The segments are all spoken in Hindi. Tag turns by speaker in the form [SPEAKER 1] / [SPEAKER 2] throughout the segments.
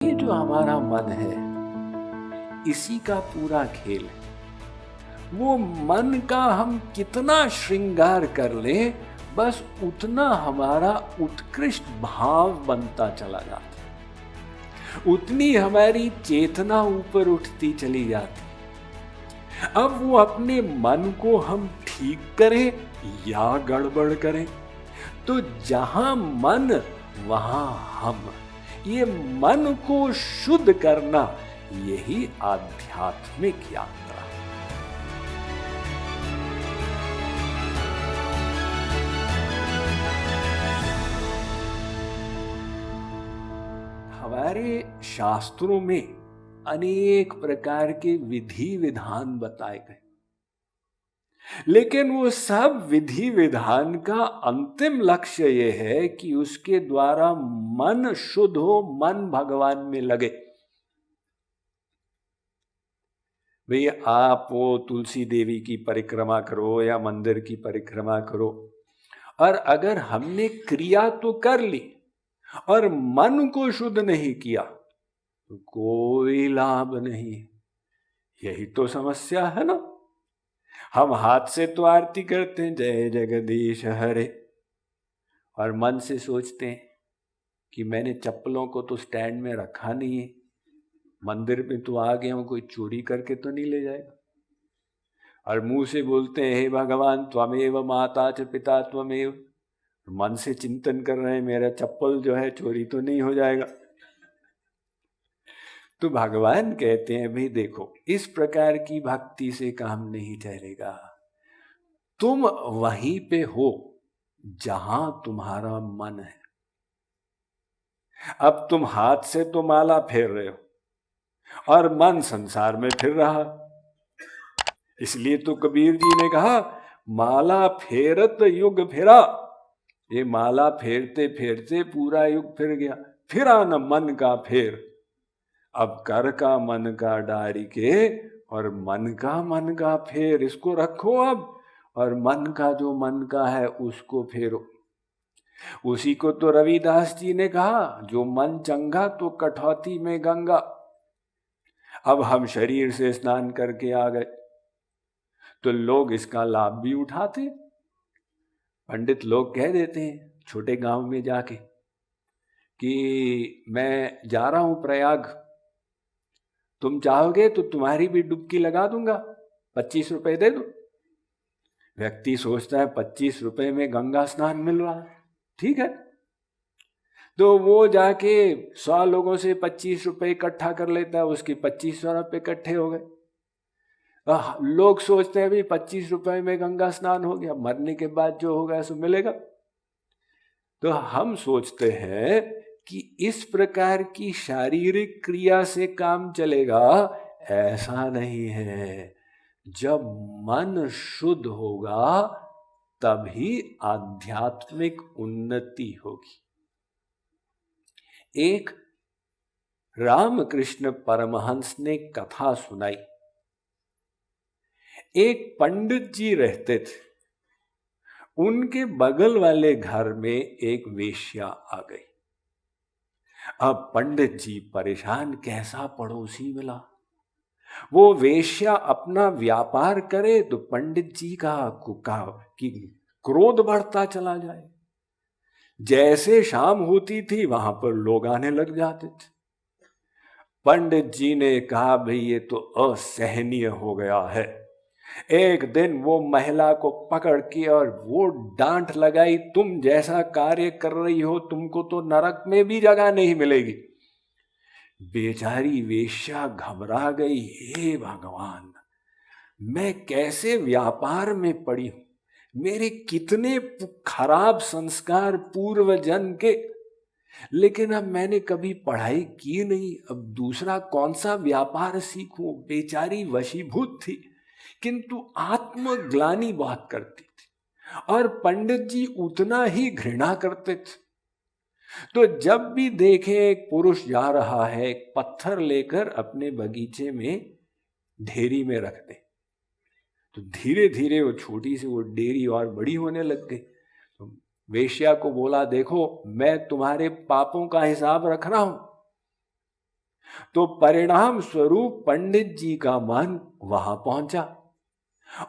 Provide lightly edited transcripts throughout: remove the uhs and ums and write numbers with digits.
[SPEAKER 1] ये जो हमारा मन है, इसी का पूरा खेल है। वो मन का हम कितना श्रृंगार कर लें, बस उतना हमारा उत्कृष्ट भाव बनता चला जाता है, उतनी हमारी चेतना ऊपर उठती चली जाती। अब वो अपने मन को हम ठीक करें या गड़बड़ करें, तो जहां मन वहां हम। ये मन को शुद्ध करना, यही आध्यात्मिक यात्रा। हमारे शास्त्रों में अनेक प्रकार के विधि विधान बताए गए, लेकिन वो सब विधि विधान का अंतिम लक्ष्य ये है कि उसके द्वारा मन शुद्ध हो, मन भगवान में लगे। भैया आप वो तुलसी देवी की परिक्रमा करो या मंदिर की परिक्रमा करो, और अगर हमने क्रिया तो कर ली और मन को शुद्ध नहीं किया तो कोई लाभ नहीं। यही तो समस्या है ना। हम हाथ से तो आरती करते हैं, जय जगदीश हरे, और मन से सोचते हैं कि मैंने चप्पलों को तो स्टैंड में रखा नहीं है, मंदिर में तो आ गया हूं, कोई चोरी करके तो नहीं ले जाएगा। और मुंह से बोलते हैं हे भगवान त्वमेव माता च पिता त्वमेव, मन से चिंतन कर रहे हैं मेरा चप्पल जो है चोरी तो नहीं हो जाएगा। तो भगवान कहते हैं भाई देखो, इस प्रकार की भक्ति से काम नहीं चलेगा। तुम वहीं पे हो जहां तुम्हारा मन है। अब तुम हाथ से तो माला फेर रहे हो और मन संसार में फिर रहा। इसलिए तो कबीर जी ने कहा माला फेरत युग फिरा। ये माला फेरते फेरते पूरा युग फिर गया। फिरा न मन का फेर, अब कर का मन का डारी के, और मन का फेर। इसको रखो अब, और मन का जो मन का है उसको फेरो। उसी को तो रविदास जी ने कहा, जो मन चंगा तो कठौती में गंगा। अब हम शरीर से स्नान करके आ गए तो लोग इसका लाभ भी उठाते। पंडित लोग कह देते हैं छोटे गांव में जाके कि मैं जा रहा हूं प्रयाग, तुम चाहोगे तो तुम्हारी भी डुबकी लगा दूंगा, 25 रुपए दे दो। व्यक्ति सोचता है 25 रुपए में गंगा स्नान मिल रहा है, ठीक है। तो वो जाके 100 लोगों से 25 रुपए इकट्ठा कर लेता है, उसके 2500 रुपए इकट्ठे हो गए। लोग सोचते हैं भी 25 रुपए में गंगा स्नान हो गया, मरने के बाद जो होगा सो मिलेगा। तो हम सोचते हैं कि इस प्रकार की शारीरिक क्रिया से काम चलेगा, ऐसा नहीं है। जब मन शुद्ध होगा तभी आध्यात्मिक उन्नति होगी। एक रामकृष्ण परमहंस ने कथा सुनाई। एक पंडित जी रहते थे, उनके बगल वाले घर में एक वेश्या आ गई। अब पंडित जी परेशान, कैसा पड़ोसी मिला। वो वेश्या अपना व्यापार करे तो पंडित जी का कि क्रोध बढ़ता चला जाए। जैसे शाम होती थी वहां पर लोग आने लग जाते थे। पंडित जी ने कहा भाई ये तो असहनीय हो गया है। एक दिन वो महिला को पकड़ के और वो डांट लगाई, तुम जैसा कार्य कर रही हो तुमको तो नरक में भी जगह नहीं मिलेगी। बेचारी वेश्या घबरा गई, हे भगवान मैं कैसे व्यापार में पड़ी हूं, मेरे कितने खराब संस्कार पूर्व जन्म के, लेकिन अब मैंने कभी पढ़ाई की नहीं, अब दूसरा कौन सा व्यापार सीखूं। बेचारी वशीभूत थी, किंतु आत्मग्लानि बहुत करती थी, और पंडित जी उतना ही घृणा करते थे। तो जब भी देखे एक पुरुष जा रहा है, एक पत्थर लेकर अपने बगीचे में ढेरी में रख दे, तो धीरे धीरे वो छोटी सी वो डेरी और बड़ी होने लग गई। तो वेश्या को बोला, देखो मैं तुम्हारे पापों का हिसाब रख रहा हूं, तो परिणाम स्वरूप पंडित जी का मन वहां पहुंचा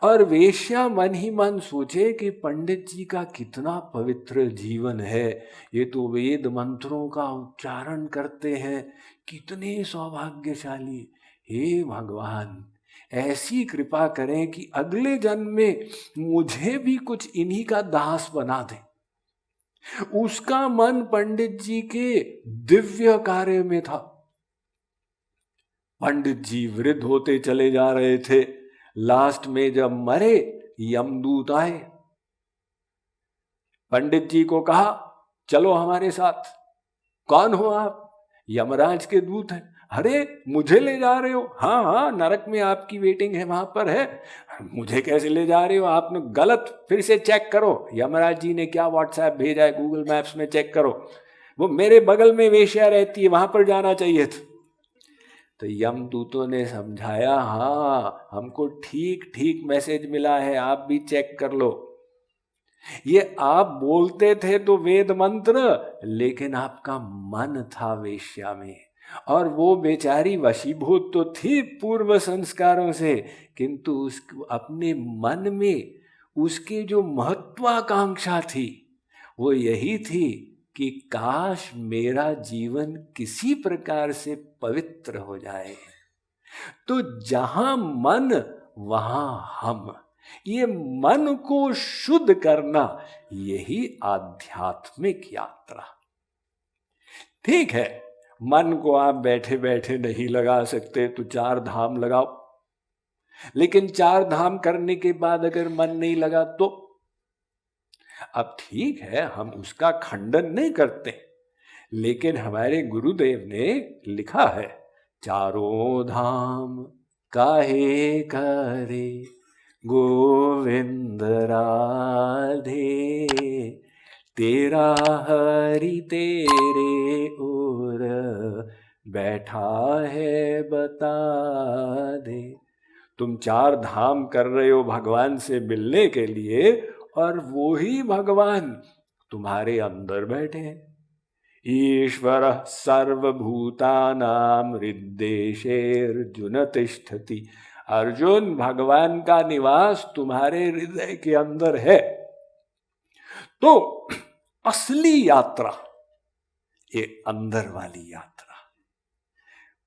[SPEAKER 1] और वेश्या मन ही मन सोचे कि पंडित जी का कितना पवित्र जीवन है, ये तो वेद मंत्रों का उच्चारण करते हैं, कितने सौभाग्यशाली। हे भगवान, ऐसी कृपा करें कि अगले जन्म में मुझे भी कुछ इन्हीं का दास बना दें। उसका मन पंडित जी के दिव्य कार्य में था। पंडित जी वृद्ध होते चले जा रहे थे। लास्ट में जब मरे, यमदूत आए, पंडित जी को कहा चलो हमारे साथ। कौन हो आप? यमराज के दूत हैं। अरे मुझे ले जा रहे हो? हाँ हाँ, नरक में आपकी वेटिंग है, वहां पर है। मुझे कैसे ले जा रहे हो? आपने गलत, फिर से चेक करो। यमराज जी ने क्या व्हाट्सएप भेजा है, गूगल मैप्स में चेक करो। वो मेरे बगल में वेश्या रहती है, वहां पर जाना चाहिए था। तो यमदूतों ने समझाया, हाँ हमको ठीक ठीक मैसेज मिला है, आप भी चेक कर लो। ये आप बोलते थे तो वेद मंत्र, लेकिन आपका मन था वेश्या में, और वो बेचारी वशीभूत तो थी पूर्व संस्कारों से, किंतु उसको अपने मन में उसकी जो महत्वाकांक्षा थी वो यही थी कि काश मेरा जीवन किसी प्रकार से पवित्र हो जाए। तो जहां मन वहां हम, ये मन को शुद्ध करना, यही आध्यात्मिक यात्रा। ठीक है, मन को आप बैठे बैठे नहीं लगा सकते तो 4 धाम लगाओ, लेकिन 4 धाम करने के बाद अगर मन नहीं लगा तो? अब ठीक है, हम उसका खंडन नहीं करते, लेकिन हमारे गुरुदेव ने लिखा है, चारों धाम काहे करे गोविंद राधे, तेरा हरि तेरे ओर बैठा है बता दे। तुम 4 धाम कर रहे हो भगवान से मिलने के लिए, और वो ही भगवान तुम्हारे अंदर बैठे हैं। ईश्वर सर्वभूतानां हृद्देशेऽर्जुन तिष्ठति। अर्जुन, भगवान का निवास तुम्हारे हृदय के अंदर है। तो असली यात्रा ये अंदर वाली यात्रा।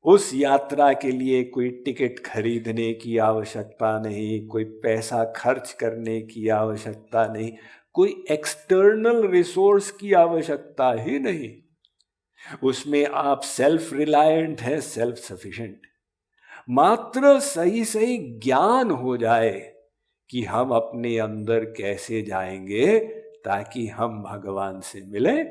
[SPEAKER 1] उस यात्रा के लिए कोई टिकट खरीदने की आवश्यकता नहीं, कोई पैसा खर्च करने की आवश्यकता नहीं, कोई एक्सटर्नल रिसोर्स की आवश्यकता ही नहीं। उसमें आप सेल्फ रिलायंट है, सेल्फ सफिशिएंट। मात्र सही सही ज्ञान हो जाए कि हम अपने अंदर कैसे जाएंगे ताकि हम भगवान से मिलें।